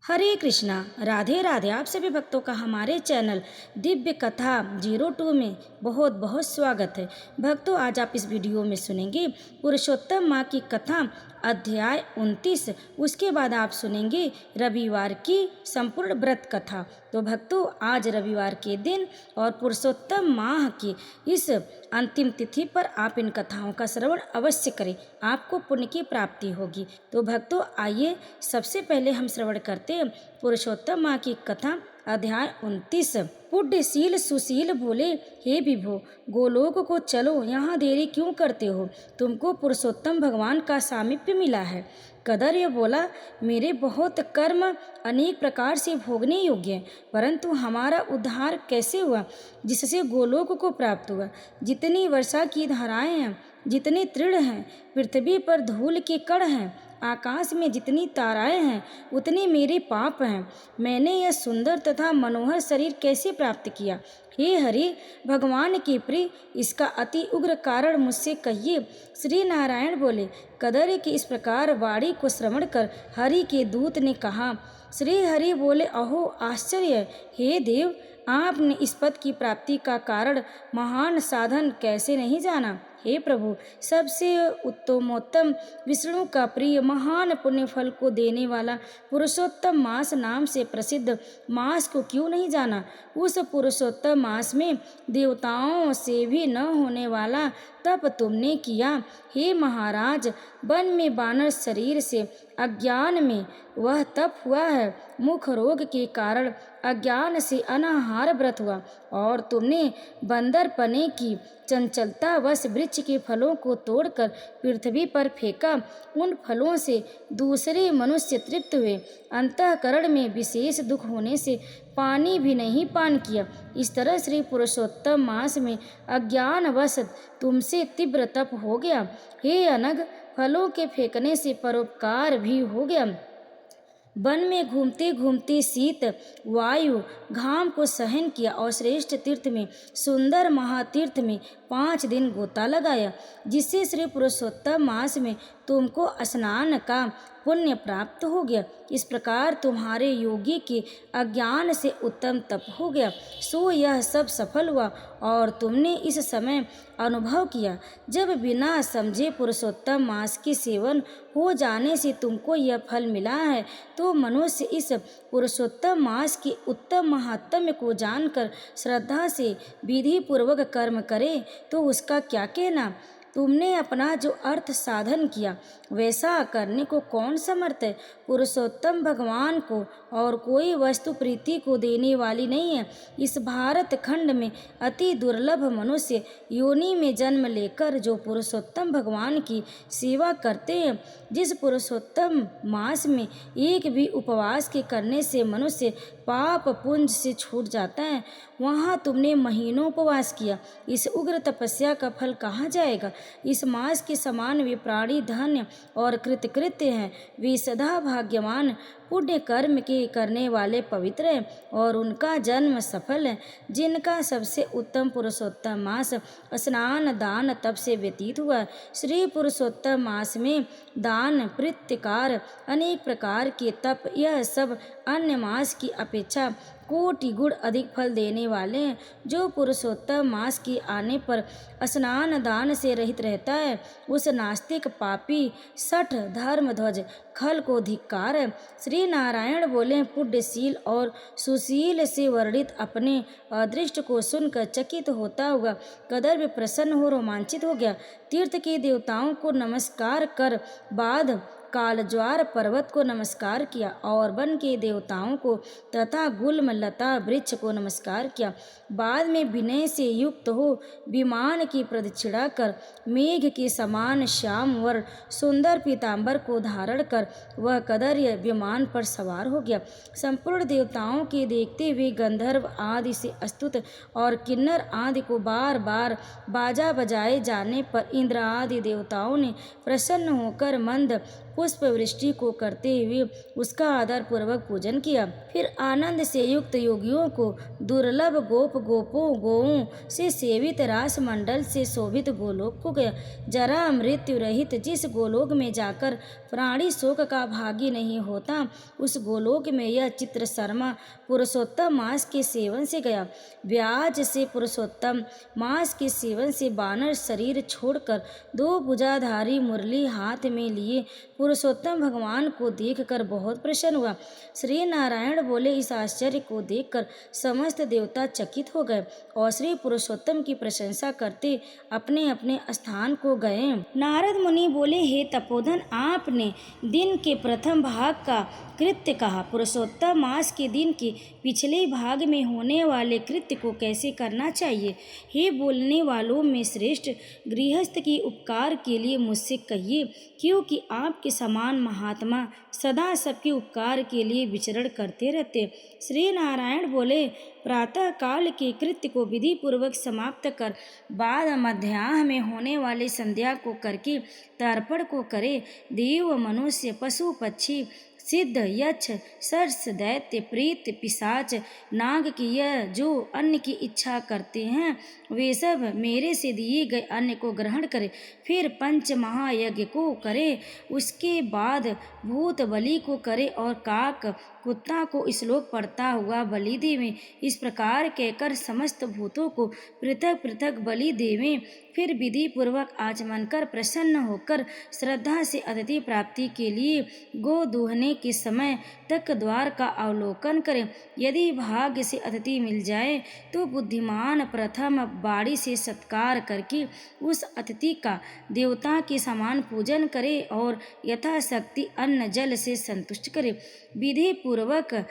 हरे कृष्णा। राधे राधे। आप सभी भक्तों का हमारे चैनल दिव्य कथा 02 में बहुत बहुत स्वागत है। भक्तों, आज आप इस वीडियो में सुनेंगे पुरुषोत्तम माँ की कथा अध्याय 29। उसके बाद आप सुनेंगे रविवार की संपूर्ण व्रत कथा। तो भक्तों, आज रविवार के दिन और पुरुषोत्तम माह की इस अंतिम तिथि पर आप इन कथाओं का श्रवण अवश्य करें, आपको पुण्य की प्राप्ति होगी। तो भक्तों, आइए सबसे पहले हम श्रवण करते हैं पुरुषोत्तम माँ की कथा अध्याय 29। पुण्यशील सुशील बोले, हे विभो, गोलोक को चलो, यहाँ देरी क्यों करते हो? तुमको पुरुषोत्तम भगवान का सामीप्य मिला है। कदर्य बोला, मेरे बहुत कर्म अनेक प्रकार से भोगने योग्य हैं, परंतु हमारा उद्धार कैसे हुआ जिससे गोलोक को प्राप्त हुआ? जितनी वर्षा की धाराएं हैं, जितने तृण हैं, पृथ्वी पर धूल के कण हैं, आकाश में जितनी ताराएं हैं, उतने मेरे पाप हैं। मैंने यह सुंदर तथा मनोहर शरीर कैसे प्राप्त किया? हे हरि, भगवान के प्रिय, इसका अति उग्र कारण मुझसे कहिए। श्री नारायण बोले, कदर्य की इस प्रकार वाणी को श्रवण कर हरि के दूत ने कहा। श्री हरि बोले, अहो आश्चर्य, हे देव, आपने इस पद की प्राप्ति का कारण महान साधन कैसे नहीं जाना? हे प्रभु, सबसे उत्तमोत्तम विष्णु का प्रिय महान पुण्य फल को देने वाला पुरुषोत्तम मास नाम से प्रसिद्ध मास को क्यों नहीं जाना? उस पुरुषोत्तम मास में देवताओं से भी न होने वाला तप तुमने किया। हे महाराज, वन में बानर शरीर से अज्ञान में वह तप हुआ है। मुख रोग के कारण अज्ञान से अनाहार व्रत हुआ और तुमने बंदरपने की चंचलता वश वृक्ष के फलों को तोड़कर पृथ्वी पर फेंका। उन फलों से दूसरे मनुष्य तृप्त हुए। अंतःकरण में विशेष दुख होने से पानी भी नहीं पान किया। इस तरह श्री पुरुषोत्तम मास में अज्ञानवश तुमसे तीव्र तप हो गया। हे अनग, फलों के फेंकने से परोपकार भी हो गया। वन में घूमते घूमते शीत वायु घाम को सहन किया और श्रेष्ठ तीर्थ में, सुंदर महातीर्थ में 5 दिन गोता लगाया, जिससे श्री पुरुषोत्तम मास में तुमको स्नान का पुण्य प्राप्त हो गया। इस प्रकार तुम्हारे योगी के अज्ञान से उत्तम तप हो गया। सो यह सब सफल हुआ और तुमने इस समय अनुभव किया, जब बिना समझे पुरुषोत्तम मास के सेवन हो जाने से तुमको यह फल मिला है, तो मनुष्य इस पुरुषोत्तम मास के उत्तम महात्म्य को जानकर श्रद्धा से विधि पूर्वक कर्म करे तो उसका क्या कहना? तुमने अपना जो अर्थ साधन किया, वैसा करने को कौन समर्थ है? पुरुषोत्तम भगवान को और कोई वस्तु प्रीति को देने वाली नहीं है। इस भारत खंड में अति दुर्लभ मनुष्य योनि में जन्म लेकर जो पुरुषोत्तम भगवान की सेवा करते हैं, जिस पुरुषोत्तम मास में एक भी उपवास के करने से मनुष्य पाप पुंज से छूट जाता है, वहाँ तुमने महीनों उपवास किया। इस उग्र तपस्या का फल कहाँ जाएगा? इस मास के समान वे प्राणी धन्य और कृतकृत्य हैं। वे सदा भाग्यवान, पुण्य कर्म के करने वाले पवित्र हैं और उनका जन्म सफल है, जिनका सबसे उत्तम पुरुषोत्तम मास स्नान दान तप से व्यतीत हुआ। श्री पुरुषोत्तम मास में दान प्रत्याकार अनेक प्रकार के तप, यह सब अन्य मास की अपेक्षा कोटि गुण अधिक फल देने वाले हैं। जो पुरुषोत्तम मास के आने पर स्नान दान से रहित रहता है, उस नास्तिक पापी सठ धर्म ध्वज खल को धिक्कार है। श्री नारायण बोले, पुण्यशील और सुशील से वर्णित अपने अदृष्ट को सुनकर चकित होता हुआ कदर्य प्रसन्न हो रोमांचित हो गया। तीर्थ के देवताओं को नमस्कार कर बाद कालज्वार पर्वत को नमस्कार किया और वन के देवताओं को तथा गुल्म लता वृक्ष को नमस्कार किया। बाद में विनय से युक्त हो विमान की प्रदक्षिणा कर मेघ के समान श्याम वर्ण सुंदर पीतांबर को धारण कर वह कदर्य विमान पर सवार हो गया। संपूर्ण देवताओं के देखते हुए गंधर्व आदि से अस्तुत और किन्नर आदि को बार बार बाजा बजाए जाने पर इंद्र आदि देवताओं ने प्रसन्न होकर मंद पुष्पवृष्टि को करते हुए उसका आदर पूर्वक पूजन किया। फिर आनंद से युक्त योगियों को दुर्लभ गोपों गौओं से सेवित रास मंडल से शोभित गोलोक को गया। जरा मृत्यु रहित जिस गोलोक में जाकर प्राणी शोक का भागी नहीं होता, उस गोलोक में यह चित्र शर्मा पुरुषोत्तम मास के सेवन से गया। व्याज से पुरुषोत्तम मास के सेवन से बानर शरीर छोड़कर दो भुजाधारी मुरली हाथ में लिए पुरुषोत्तम भगवान को देखकर बहुत प्रसन्न हुआ। श्री नारायण बोले, इस आश्चर्य को देखकर समस्त देवता चकित हो गए और श्री पुरुषोत्तम की प्रशंसा करते अपने अपने स्थान को गए। नारद मुनि बोले, हे तपोधन, आपने दिन के प्रथम भाग का कृत्य कहा। पुरुषोत्तम मास के दिन के पिछले भाग में होने वाले कृत्य को कैसे करना चाहिए? हे बोलने वालों में श्रेष्ठ, गृहस्थ के उपकार के लिए मुझसे कहिए, क्योंकि आपके समान महात्मा सदा सबके उपकार के लिए विचरण करते रहते। श्री नारायण बोले, प्रातः काल के कृत्य को विधि पूर्वक समाप्त कर बाद मध्याह्न में होने वाले संध्या को करके तर्पण को करे। देव, मनुष्य, पशु, पक्षी, सिद्ध, यक्ष, सर्स, दैत्य, प्रेत, पिशाच, नाग की यह जो अन्न की इच्छा करते हैं, वे सब मेरे से दिए गए अन्न को ग्रहण करें। फिर पंच महायज्ञ को करे, उसके बाद भूत बलि को करे और काक कुत्ता को श्लोक पढ़ता हुआ बलि देवें। इस प्रकार कहकर समस्त भूतों को पृथक पृथक बलि देवें। फिर विधि पूर्वक आचमन कर प्रसन्न होकर श्रद्धा से अतिथि प्राप्ति के लिए गो दूहने के समय तक द्वार का अवलोकन करें। यदि भाग्य से अतिथि मिल जाए तो बुद्धिमान प्रथम बाड़ी से सत्कार करके उस अतिथि का देवता के समान पूजन करे और यथाशक्ति अन्न जल से संतुष्ट करे। विधि पूर्वक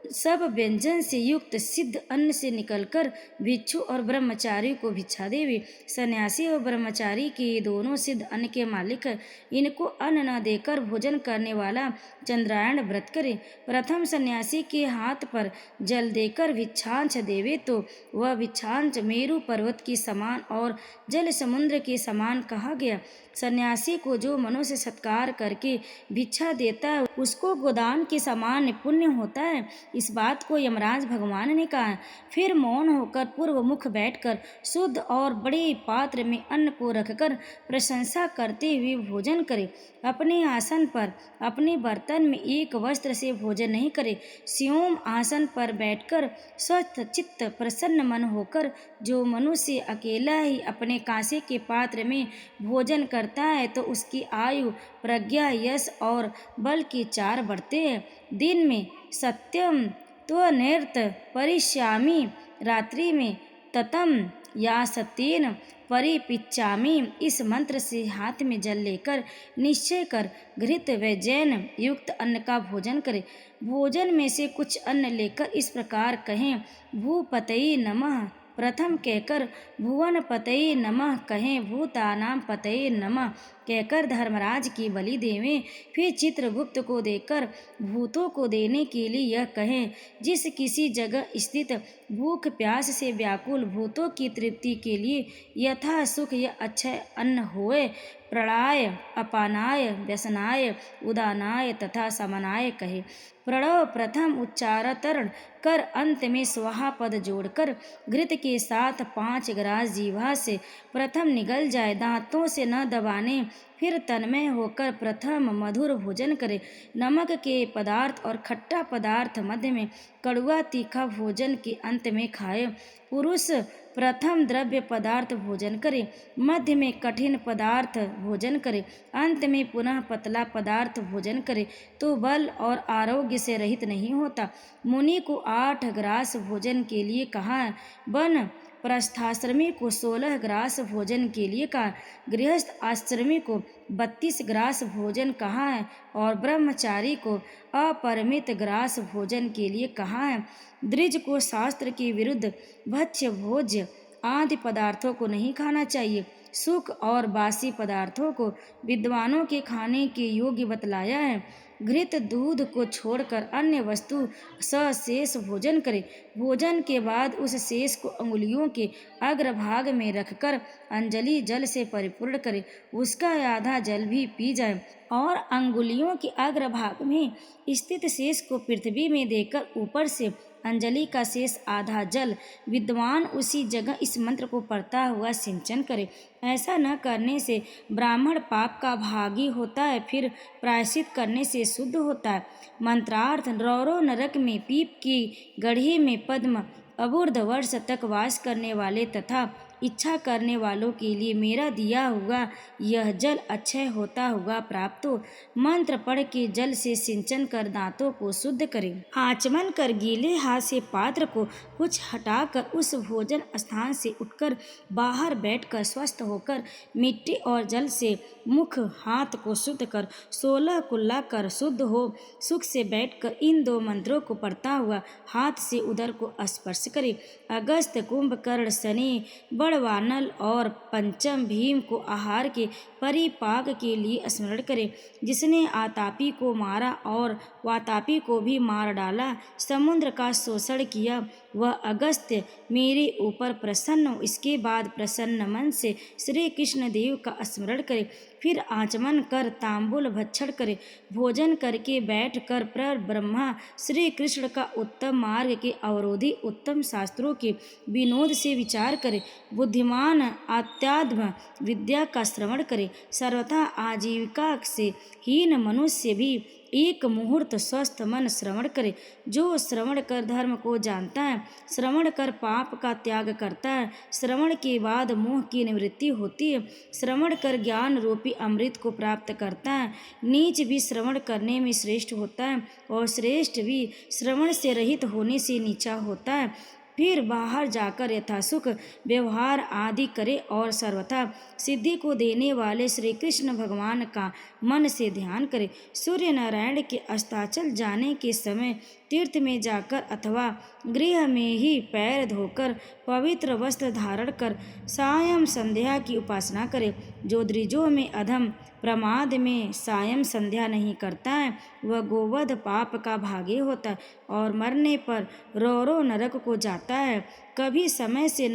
सब व्यंजन से युक्त सिद्ध अन्न से निकलकर भिक्षु और ब्रह्मचारी को भिक्षा देवे। सन्यासी और ब्रह्मचारी के ये दोनों सिद्ध अन्न के मालिक है। इनको अन्न न देकर भोजन करने वाला चंद्रायण व्रत करे। प्रथम सन्यासी के हाथ पर जल देकर भिक्षांश देवे तो वह भिक्षांश मेरु पर्वत के समान और जल समुद्र के समान कहा गया। सन्यासी को जो मनुष्य सत्कार करके भिक्षा देता है, उसको गोदान के समान पुण्य होता है। इस बात को यमराज भगवान ने कहा। फिर मौन होकर पूर्व मुख बैठकर शुद्ध और बड़े पात्र में अन्न को रखकर प्रशंसा करते हुए भोजन करे। अपने आसन पर अपने बर्तन में एक वस्त्र से भोजन नहीं करे। स्योम आसन पर बैठकर स्वस्थ चित्त प्रसन्न मन होकर जो मनुष्य अकेला ही अपने कांसे के पात्र में भोजन करता है तो उसकी आयु, प्रज्ञा, यश और बल के 4 बढ़ते हैं। दिन में सत्यम त्वनिर्त परिश्यामी, रात्रि में ततम या सत्येन परिपिच्चामी। इस मंत्र से हाथ में जल लेकर निश्चय कर घृत व जैन युक्त अन्न का भोजन करें। भोजन में से कुछ अन्न लेकर इस प्रकार कहें, भूपतये नमः। प्रथम कहकर भुवन पतये नमः कहें, भूतानां पतये नमः कहकर धर्मराज की बलि देवें। फिर चित्रगुप्त को देकर भूतों को देने के लिए यह कहें, जिस किसी जगह स्थित भूख प्यास से व्याकुल भूतों की तृप्ति के लिए यथा सुख या अक्षय अन्न होए, प्रणाय, अपानाय, व्यसनाय, उदानाय तथा समनाय कहे। प्रणव प्रथम उच्चारण कर अंत में स्वाहा पद जोड़कर घृत के साथ 5 ग्रास जीवा से प्रथम निगल जाए, दांतों से न दबाने। फिर तन्मय होकर प्रथम मधुर भोजन करे। नमक के पदार्थ और खट्टा पदार्थ मध्य में, कड़वा तीखा भोजन के अंत में खाए। पुरुष प्रथम द्रव्य पदार्थ भोजन करे, मध्य में कठिन पदार्थ भोजन करे, अंत में पुनः पतला पदार्थ भोजन करे तो बल और आरोग्य से रहित नहीं होता। मुनि को 8 ग्रास भोजन के लिए कहा है। वन प्रस्थाश्रमी को 16 ग्रास भोजन के लिए कहा। गृहस्थ आश्रमी को 32 ग्रास भोजन कहा है और ब्रह्मचारी को अपरिमित ग्रास भोजन के लिए कहा है। द्विज को शास्त्र के विरुद्ध भक्ष्य भोज्य आदि पदार्थों को नहीं खाना चाहिए। सुख और बासी पदार्थों को विद्वानों के खाने के योग्य बतलाया है। घृत दूध को छोड़कर अन्य वस्तु सशेष भोजन करे। भोजन के बाद उस शेष को अंगुलियों के अग्रभाग में रखकर अंजलि जल से परिपूर्ण करे। उसका आधा जल भी पी जाए और अंगुलियों के अग्रभाग में स्थित शेष को पृथ्वी में देकर ऊपर से अंजलि का शेष आधा जल विद्वान उसी जगह इस मंत्र को पढ़ता हुआ सिंचन करे। ऐसा न करने से ब्राह्मण पाप का भागी होता है, फिर प्रायश्चित करने से शुद्ध होता है। मंत्रार्थ रौरव नरक में पीप की गढ़ी में पद्म अबूर्ध वर्ष तक वास करने वाले तथा इच्छा करने वालों के लिए मेरा दिया हुआ यह जल अक्षय होता हुआ प्राप्त हो। मंत्र पढ़ के जल से सिंचन कर दांतों को शुद्ध करें। आचमन कर गीले हाथ से पात्र को कुछ हटाकर उस भोजन स्थान से उठकर बाहर बैठकर स्वस्थ होकर मिट्टी और जल से मुख हाथ को शुद्ध कर 16 कुल्ला कर शुद्ध हो सुख से बैठकर इन 2 मंत्रों को पढ़ता हुआ हाथ से उदर को स्पर्श करे। अगस्त, कुंभकर्ण, शनि, बड़वानल और पंचम भीम को आहार के परिपाक के लिए स्मरण करे। जिसने आतापी को मारा और वातापी को भी मार डाला, समुद्र का शोषण किया, वह अगस्त्य मेरे ऊपर प्रसन्न हो। इसके बाद प्रसन्न मन से श्री कृष्ण देव का स्मरण करे, फिर आचमन कर तांबूल भक्षण करे। भोजन करके बैठ कर पर ब्रह्मा श्री कृष्ण का उत्तम मार्ग के अवरोधी उत्तम शास्त्रों के विनोद से विचार करे। बुद्धिमान अत्यात्म विद्या का श्रवण करे। सर्वथा आजीविका से हीन मनुष्य भी एक मुहूर्त स्वस्थ मन श्रवण करे। जो श्रवण कर धर्म को जानता है, श्रवण कर पाप का त्याग करता है, श्रवण के बाद मोह की निवृत्ति होती है, श्रवण कर ज्ञान रूपी अमृत को प्राप्त करता है। नीच भी श्रवण करने में श्रेष्ठ होता है और श्रेष्ठ भी श्रवण से रहित होने से नीचा होता है। फिर बाहर जाकर यथासुख व्यवहार आदि करे और सर्वथा सिद्धि को देने वाले श्री कृष्ण भगवान का मन से ध्यान करे। सूर्य नारायण के अस्ताचल जाने के समय तीर्थ में जाकर अथवा गृह में ही पैर धोकर पवित्र वस्त्र धारण कर सायं संध्या की उपासना करे। जो द्विजों में अधम प्रमाद में सायं संध्या नहीं करता है, वह गोवध पाप का भागी होता है और मरने पर रौरव नरक को जाता है। कभी समय से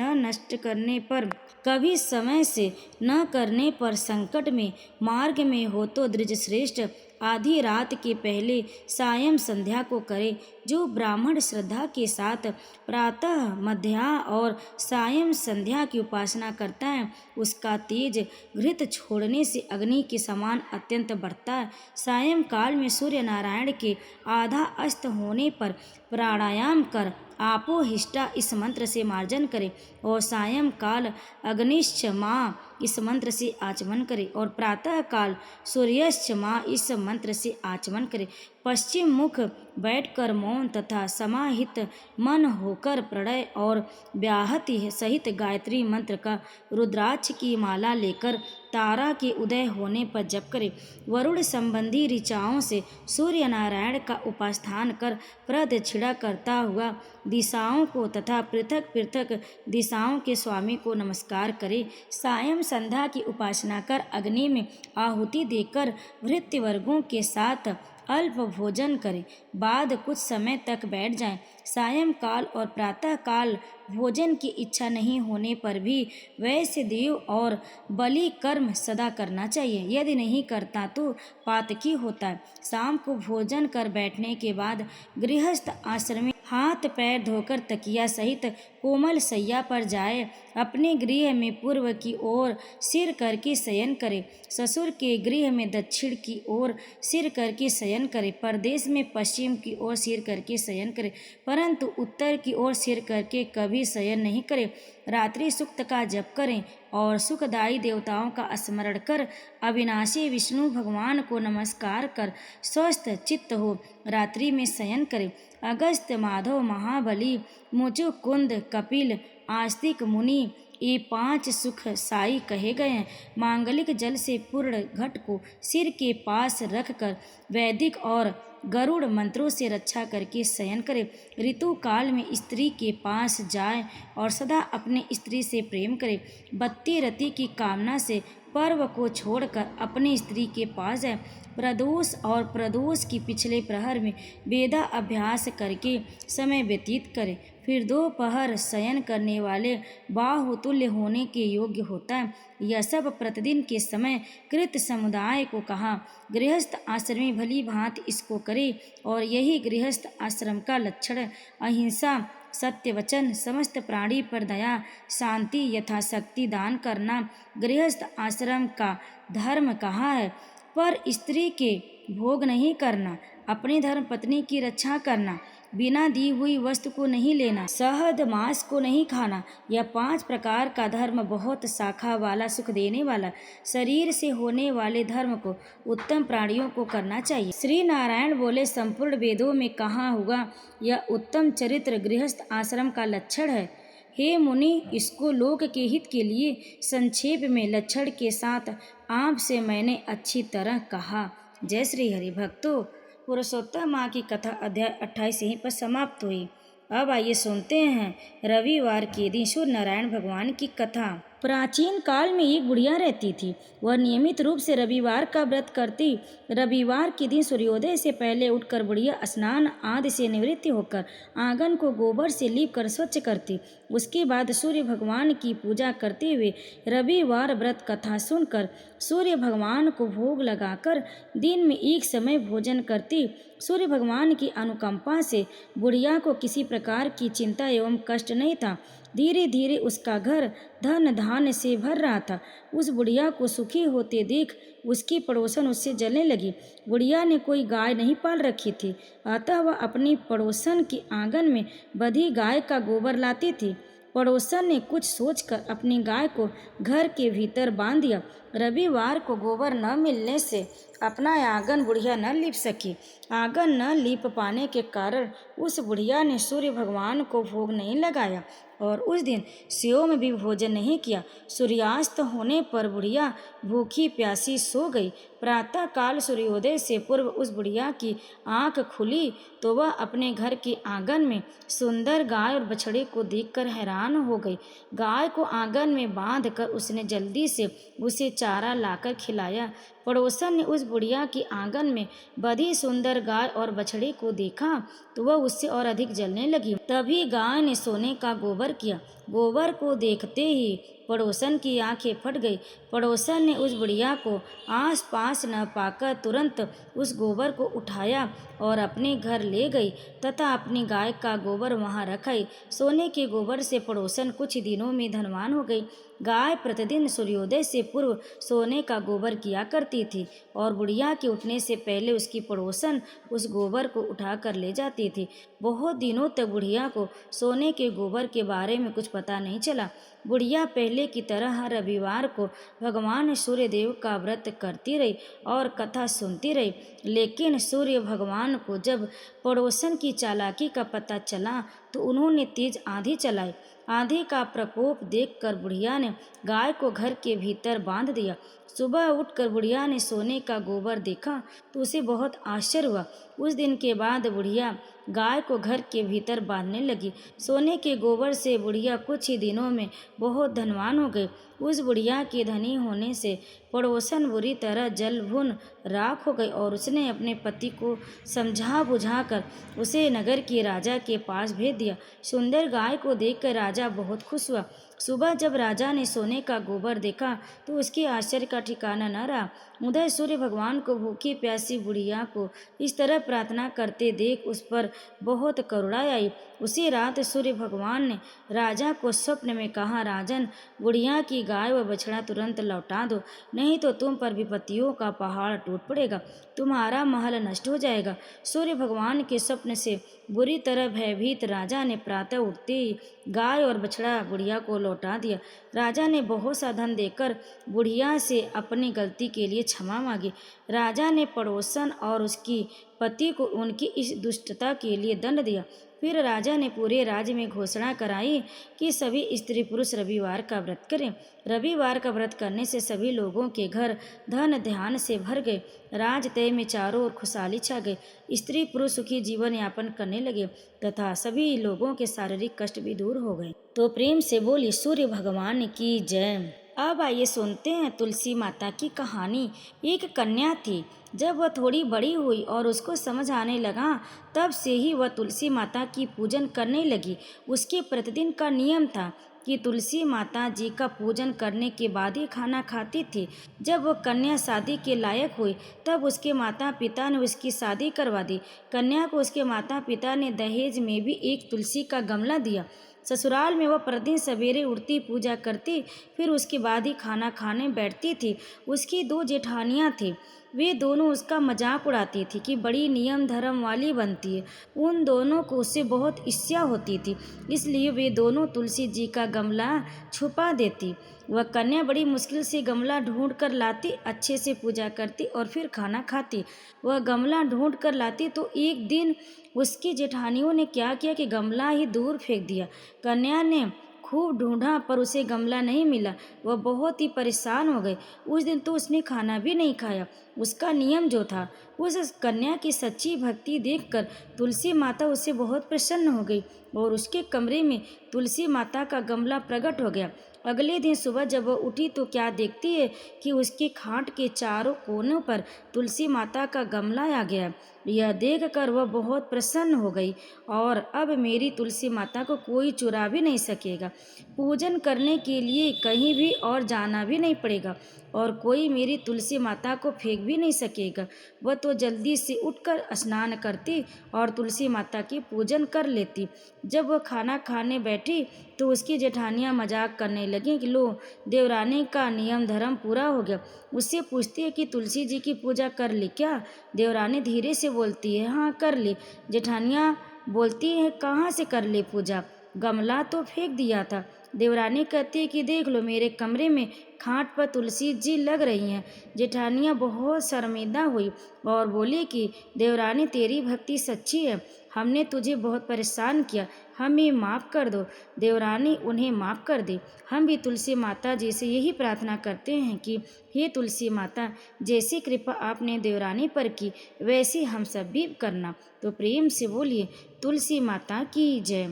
न करने पर संकट में मार्ग में हो तो द्विजश्रेष्ठ आधी रात के पहले सायं संध्या को करे। जो ब्राह्मण श्रद्धा के साथ प्रातः मध्या और सायं संध्या की उपासना करता है, उसका तेज घृत छोड़ने से अग्नि के समान अत्यंत बढ़ता है। सायं काल में सूर्य नारायण के आधा अस्त होने पर प्राणायाम कर आपो हिष्टा इस मंत्र से मार्जन करे और सायं काल अग्निश्च माँ इस मंत्र से आचमन करे और प्रातः काल सूर्यश्च माँ इस मंत्र से आचमन करे। पश्चिम मुख बैठकर मौन तथा समाहित मन होकर प्रणय और व्याहति सहित गायत्री मंत्र का रुद्राक्ष की माला लेकर तारा के उदय होने पर जप करे। वरुण संबंधी ऋचाओं से सूर्य नारायण का उपास्थान कर प्रदक्षिणा करता हुआ दिशाओं को तथा पृथक पृथक दिशाओं के स्वामी को नमस्कार करे। सायं संध्या की उपासना कर अग्नि में आहुति देकर भृत्यवर्गों के साथ अल्प भोजन करें। बाद कुछ समय तक बैठ जाएं। सायं काल और प्रातः काल भोजन की इच्छा नहीं होने पर भी वैश्य देव और बलि कर्म सदा करना चाहिए। यदि नहीं करता तो पातकी होता है। शाम को भोजन कर बैठने के बाद गृहस्थ आश्रम में हाथ पैर धोकर तकिया सहित कोमल सैया पर जाए। अपने गृह में पूर्व की ओर सिर करके शयन करे। ससुर के गृह में दक्षिण की ओर सिर करके शयन करे। परदेश में पश्चिम की ओर सिर करके शयन करे, परंतु उत्तर की ओर सिर करके कभी शयन नहीं करे। रात्रि सूक्त का जप करें और सुखदायी देवताओं का स्मरण कर अविनाशी विष्णु भगवान को नमस्कार कर स्वस्थ चित्त हो रात्रि में शयन करें। अगस्त्य, माधव, महाबली, मुचुकुंद, कपिल, आस्तिक मुनि ये 5 सुख साई कहे गए हैं। मांगलिक जल से पूर्ण घट को सिर के पास रखकर वैदिक और गरुड़ मंत्रों से रक्षा करके शयन करे। ऋतु काल में स्त्री के पास जाए और सदा अपने स्त्री से प्रेम करे। बत्ती रति की कामना से पर्व को छोड़कर अपनी स्त्री के पास जाए, प्रदोष और प्रदोष की पिछले प्रहर में वेदा अभ्यास करके समय व्यतीत करे, फिर दोपहर शयन करने वाले बाहुतुल्य होने के योग्य होता है। यह सब प्रतिदिन के समय कृत समुदाय को कहा। गृहस्थ आश्रमी भली भांति इसको करे, और यही गृहस्थ आश्रम का लक्षण है। अहिंसा, सत्य वचन, समस्त प्राणी पर दया, शांति, यथाशक्ति दान करना गृहस्थ आश्रम का धर्म कहा है। पर स्त्री के भोग नहीं करना, अपनी धर्म पत्नी की रक्षा करना, बिना दी हुई वस्तु को नहीं लेना, शहद मांस को नहीं खाना, यह 5 प्रकार का धर्म बहुत शाखा वाला, सुख देने वाला, शरीर से होने वाले धर्म को उत्तम प्राणियों को करना चाहिए। श्री नारायण बोले, संपूर्ण वेदों में कहा हुआ यह उत्तम चरित्र गृहस्थ आश्रम का लक्षण है। हे मुनि, इसको लोक के हित के लिए संक्षेप में लक्षण के साथ आपसे मैंने अच्छी तरह कहा। जय श्री हरि। भक्तों, पुरुषोत्तम माँ की कथा अध्याय 28 यहीं पर समाप्त हुई। अब आइए सुनते हैं रविवार के दिन सूर्य नारायण भगवान की कथा। प्राचीन काल में एक बुढ़िया रहती थी। वह नियमित रूप से रविवार का व्रत करती। रविवार के दिन सूर्योदय से पहले उठकर बुढ़िया स्नान आदि से निवृत्त होकर आंगन को गोबर से लीप कर स्वच्छ करती। उसके बाद सूर्य भगवान की पूजा करते हुए रविवार व्रत कथा सुनकर सूर्य भगवान को भोग लगाकर दिन में एक समय भोजन करती। सूर्य भगवान की अनुकंपा से बुढ़िया को किसी प्रकार की चिंता एवं कष्ट नहीं था। धीरे धीरे उसका घर धन धान्य से भर रहा था। उस बुढ़िया को सुखी होते देख उसकी पड़ोसन उससे जलने लगी। बुढ़िया ने कोई गाय नहीं पाल रखी थी, अतः वह अपनी पड़ोसन के आंगन में बधी गाय का गोबर लाती थी। पड़ोसन ने कुछ सोचकर अपनी गाय को घर के भीतर बांध दिया। रविवार को गोबर न मिलने से अपना आंगन बुढ़िया न लीप सकी। आंगन न लीप पाने के कारण उस बुढ़िया ने सूर्य भगवान को भोग नहीं लगाया और उस दिन सेव में भी भोजन नहीं किया। सूर्यास्त होने पर बुढ़िया भूखी प्यासी सो गई। प्रातः काल सूर्योदय से पूर्व उस बुढ़िया की आंख खुली तो वह अपने घर के आंगन में सुंदर गाय और बछड़े को देखकर हैरान हो गई। गाय को आंगन में बांधकर उसने जल्दी से उसे चारा लाकर खिलाया। पड़ोसन ने उस बुढ़िया की आंगन में बधी सुंदर गाय और बछड़े को देखा तो वह उससे और अधिक जलने लगी। तभी गाय ने सोने का गोबर किया। गोबर को देखते ही पड़ोसन की आंखें फट गई। पड़ोसन ने उस बुढ़िया को आस पास न पाकर तुरंत उस गोबर को उठाया और अपने घर ले गई तथा अपनी गाय का गोबर वहां रखाई। सोने के गोबर से पड़ोसन कुछ दिनों में धनवान हो गई। गाय प्रतिदिन सूर्योदय से पूर्व सोने का गोबर किया करती थी और बुढ़िया के उठने से पहले उसकी पड़ोसन उस गोबर को उठा कर ले जाती थी। बहुत दिनों तक बुढ़िया को सोने के गोबर के बारे में कुछ पता नहीं चला। बुढ़िया पहले की तरह हर रविवार को भगवान सूर्यदेव का व्रत करती रही और कथा सुनती रही। लेकिन सूर्य भगवान को जब पड़ोसन की चालाकी का पता चला तो उन्होंने तेज आंधी चलाई। आंधी का प्रकोप देखकर बुढ़िया ने गाय को घर के भीतर बांध दिया। सुबह उठकर बुढ़िया ने सोने का गोबर देखा तो उसे बहुत आश्चर्य हुआ। उस दिन के बाद बुढ़िया गाय को घर के भीतर बांधने लगी। सोने के गोबर से बुढ़िया कुछ ही दिनों में बहुत धनवान हो गई। उस बुढ़िया के धनी होने से पड़ोसन बुरी तरह जल भुन राख हो गई और उसने अपने पति को समझा बुझाकर उसे नगर के राजा के पास भेज दिया। सुंदर गाय को देखकर राजा बहुत खुश हुआ। सुबह जब राजा ने सोने का गोबर देखा तो उसके आश्चर्य का ठिकाना न रहा। उधर सूर्य भगवान को भूखी प्यासी बुढ़िया को इस तरह प्रार्थना करते देख उस पर बहुत करुणा आई। उसी रात सूर्य भगवान ने राजा को स्वप्न में कहा, राजन, बुढ़िया की गाय व बछड़ा तुरंत लौटा दो, नहीं तो तुम पर विपत्तियों का पहाड़ टूट पड़ेगा, तुम्हारा महल नष्ट हो जाएगा। सूर्य भगवान के स्वप्न से बुरी तरह भयभीत राजा ने प्रातः उठते ही गाय और बछड़ा बुढ़िया को लौटा दिया। राजा ने बहुत सा धन देकर बुढ़िया से अपनी गलती के लिए क्षमा मांगी। राजा ने पड़ोसन और उसकी पति को उनकी इस दुष्टता के लिए दंड दिया। फिर राजा ने पूरे राज्य में घोषणा कराई कि सभी स्त्री पुरुष रविवार का व्रत करें। रविवार का व्रत करने से सभी लोगों के घर धन ध्यान से भर गए। राज तय में चारों ओर खुशहाली छा गई। स्त्री पुरुष सुखी जीवन यापन करने लगे तथा सभी लोगों के शारीरिक कष्ट भी दूर हो गए। तो प्रेम से बोली सूर्य भगवान की जय। अब आइए सुनते हैं तुलसी माता की कहानी। एक कन्या थी। जब वह थोड़ी बड़ी हुई और उसको समझ आने लगा, तब से ही वह तुलसी माता की पूजन करने लगी। उसके प्रतिदिन का नियम था कि तुलसी माता जी का पूजन करने के बाद ही खाना खाती थी। जब वह कन्या शादी के लायक हुई, तब उसके माता पिता ने उसकी शादी करवा दी। कन्या को उसके माता पिता ने दहेज में भी एक तुलसी का गमला दिया। ससुराल में वह प्रतिदिन सवेरे उठती, पूजा करती, फिर उसके बाद ही खाना खाने बैठती थी। उसकी दो जेठानियाँ थीं। वे दोनों उसका मजाक उड़ाती थी कि बड़ी नियम धर्म वाली बनती है। उन दोनों को उससे बहुत ईर्ष्या होती थी, इसलिए वे दोनों तुलसी जी का गमला छुपा देती। वह कन्या बड़ी मुश्किल से गमला ढूंढ कर लाती, अच्छे से पूजा करती और फिर खाना खाती। वह गमला ढूंढ कर लाती तो एक दिन उसकी जेठानियों ने क्या किया कि गमला ही दूर फेंक दिया। कन्या ने खूब ढूंढा पर उसे गमला नहीं मिला। वह बहुत ही परेशान हो गई। उस दिन तो उसने खाना भी नहीं खाया। उसका नियम जो था। उस कन्या की सच्ची भक्ति देखकर तुलसी माता उससे बहुत प्रसन्न हो गई और उसके कमरे में तुलसी माता का गमला प्रकट हो गया। अगले दिन सुबह जब वह उठी तो क्या देखती है कि उसके खाट के चारों कोनों पर तुलसी माता का गमला आ गया। यह देखकर वह बहुत प्रसन्न हो गई और अब मेरी तुलसी माता को कोई चुरा भी नहीं सकेगा। पूजन करने के लिए कहीं भी और जाना भी नहीं पड़ेगा और कोई मेरी तुलसी माता को फेंक भी नहीं सकेगा। वह तो जल्दी से उठकर स्नान करती और तुलसी माता की पूजन कर लेती। जब वह खाना खाने बैठी तो उसकी जेठानियाँ मजाक करने लगीं कि लो, देवरानी का नियम धर्म पूरा हो गया। उससे पूछती है कि तुलसी जी की पूजा कर ली क्या? देवरानी धीरे से बोलती है, हाँ कर ली। जेठानियाँ बोलती है, कहाँ से कर ली पूजा? गमला तो फेंक दिया था। देवरानी कहती है कि देख लो, मेरे कमरे में खाट पर तुलसी जी लग रही हैं। जेठानियाँ बहुत शर्मिंदा हुई और बोली कि देवरानी तेरी भक्ति सच्ची है, हमने तुझे बहुत परेशान किया, हमें माफ़ कर दो। देवरानी उन्हें माफ़ कर दी। हम भी तुलसी माता जी से यही प्रार्थना करते हैं कि हे तुलसी माता, जैसी कृपा आपने देवरानी पर की वैसी हम सब भी करना। तो प्रेम से बोलिए तुलसी माता की जय।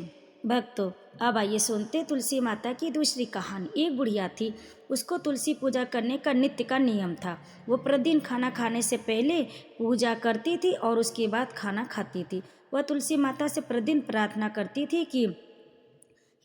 भक्तों, अब आइए सुनते तुलसी माता की दूसरी कहानी। एक बुढ़िया थी। उसको तुलसी पूजा करने का नित्य का नियम था। वो प्रतिदिन खाना खाने से पहले पूजा करती थी और उसके बाद खाना खाती थी। वह तुलसी माता से प्रतिदिन प्रार्थना करती थी कि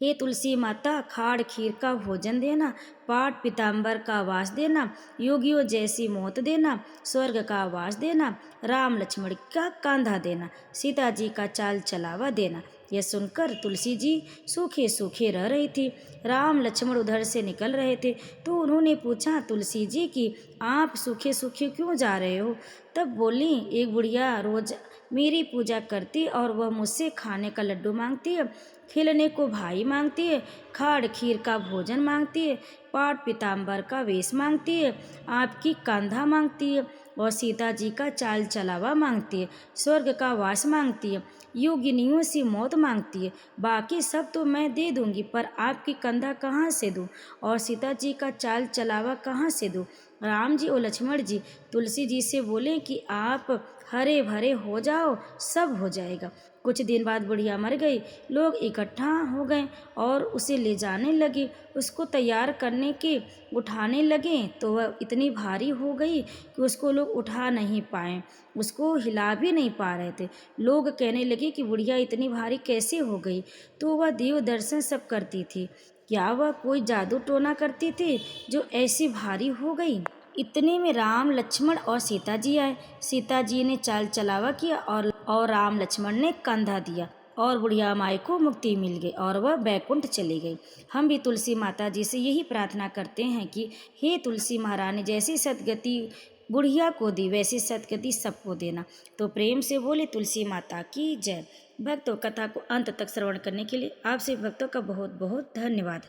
हे तुलसी माता, खाड़ खीर का भोजन देना, पाट पीताम्बर का वास देना, योगियों जैसी मौत देना, स्वर्ग का वास देना, राम लक्ष्मण का कांधा देना, सीता जी का चाल चलावा देना। यह सुनकर तुलसी जी सूखे सूखे रह रही थी। राम लक्ष्मण उधर से निकल रहे थे तो उन्होंने पूछा तुलसी जी कि आप सूखे सूखे क्यों जा रहे हो? तब बोली, एक बुढ़िया रोज मेरी पूजा करती और वह मुझसे खाने का लड्डू मांगती है, खिलने को भाई मांगती है, खाड़ खीर का भोजन मांगती है, पाट पीताम्बर का वेश मांगती है, आपकी कंधा मांगती है और सीता जी का चाल चलावा मांगती है, स्वर्ग का वास मांगती है, योगिनियों से मौत मांगती है। बाकी सब तो मैं दे दूंगी, पर आपकी कंधा कहाँ से दूँ और सीता जी का चाल चलावा कहाँ से दूँ? राम जी और लक्ष्मण जी तुलसी जी से बोले कि आप हरे भरे हो जाओ, सब हो जाएगा। कुछ दिन बाद बुढ़िया मर गई। लोग इकट्ठा हो गए और उसे ले जाने लगे। उसको तैयार करने के उठाने लगे तो वह इतनी भारी हो गई कि उसको लोग उठा नहीं पाए, उसको हिला भी नहीं पा रहे थे। लोग कहने लगे कि बुढ़िया इतनी भारी कैसे हो गई? तो वह देव दर्शन सब करती थी। क्या वह कोई जादू टोना करती थी जो ऐसी भारी हो गई? इतने में राम लक्ष्मण और सीता जी आए। सीता जी ने चाल चलावा किया और राम लक्ष्मण ने कंधा दिया और बुढ़िया माई को मुक्ति मिल गई और वह बैकुंठ चली गई। हम भी तुलसी माता जी से यही प्रार्थना करते हैं कि हे तुलसी महारानी, जैसी सदगति बुढ़िया को दी वैसी सदगति सबको देना। तो प्रेम से बोले तुलसी माता की जय। भक्तों, कथा को अंत तक श्रवण करने के लिए आपसे भक्तों का बहुत बहुत धन्यवाद।